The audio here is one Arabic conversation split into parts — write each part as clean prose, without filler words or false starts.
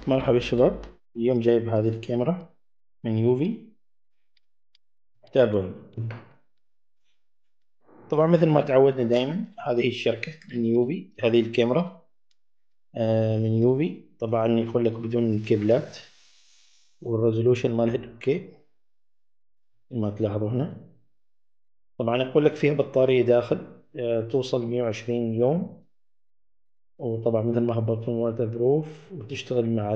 مرحبا شباب، اليوم جايب هذه الكاميرا من يوفي. تابعوني. طبعا مثل ما تعودنا دائما، هذه الشركة من يوفي، هذه الكاميرا من يوفي. طبعا يقول لك بدون كيبلات، والريزولوشن مالها 2K ما تلاحظوا هنا. طبعا يقول لك فيها بطارية داخل توصل 120 يوم، وطبعا مثل ما هبطتم ووتر بروف، وتشتغل مع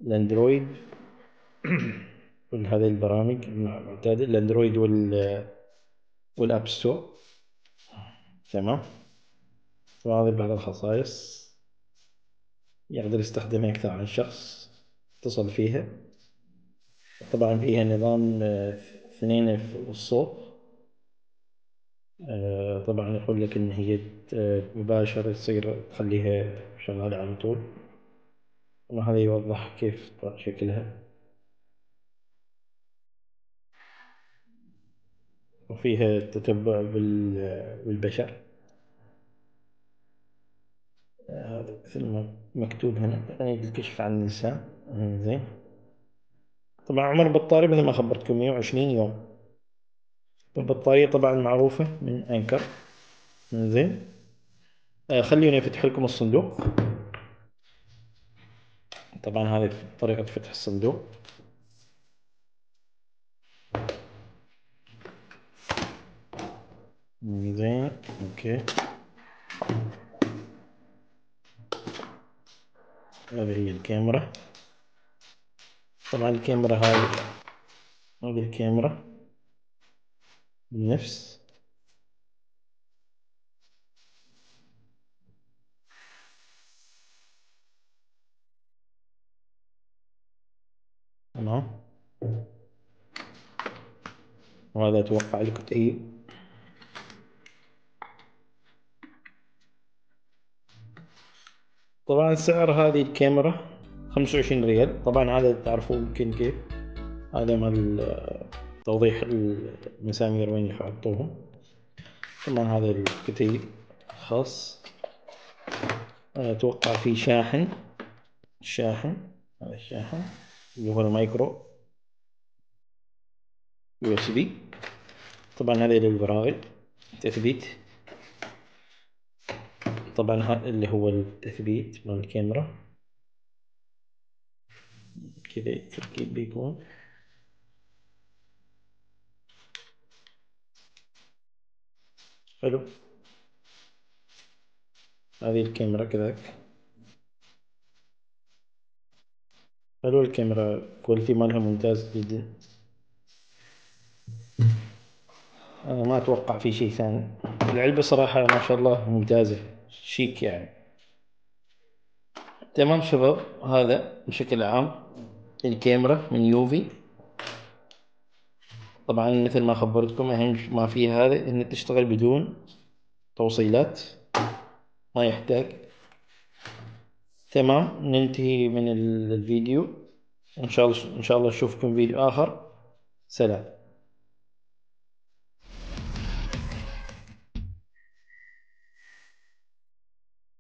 الاندرويد كل هذه البرامج المعتادة، الاندرويد والاب ستور. تمام. وهذه بعض الخصائص، يقدر يستخدمها أكثر عن شخص اتصل فيها. طبعا فيها نظام 2 في الصوت. طبعا يقول لك إن هي مباشرة، تصير تخليها شغالة على طول. وهذا يوضح كيف شكلها. وفيها تتبع بالبشر. هذا مثل ما مكتوب هنا، يعني الكشف عن النساء. زين. طبعا عمر البطارية مثل ما خبرتكم 120 يوم. البطارية طبعا معروفة من أنكر. زين. خليني أفتح لكم الصندوق. طبعا هذه طريقة فتح الصندوق. زين. اوكي. هذه هي الكاميرا. طبعا الكاميرا هذه الكاميرا بالنفس. تمام. وهذا أتوقع الكتيب. طبعا سعر هذه الكاميرا 25 ريال. طبعا هذا تعرفون يمكن كيف. هذا مال توضيح المسامير وين يحطوهم. طبعا هذا الكتيب خاص. أتوقع فيه شاحن. هذا الشاحن اللي هو المايكرو USB. طبعا هذا للبراغي تثبيت. طبعا هذا اللي هو التثبيت مال الكاميرا. كذا التركيب بيكون حلو. هذه الكاميرا كذاك حلو. الكاميرا كواليتي مالها ممتاز جدا. أنا ما أتوقع في شيء ثاني. العلبة صراحة ما شاء الله ممتازة، شيك يعني. تمام شباب، هذا بشكل عام الكاميرا من يوفي. طبعا مثل ما خبرتكم، أهم ما فيها هذا إنها تشتغل بدون توصيلات، ما يحتاج. تمام. ننتهي من الفيديو. إن شاء الله نشوفكم فيديو آخر. سلام.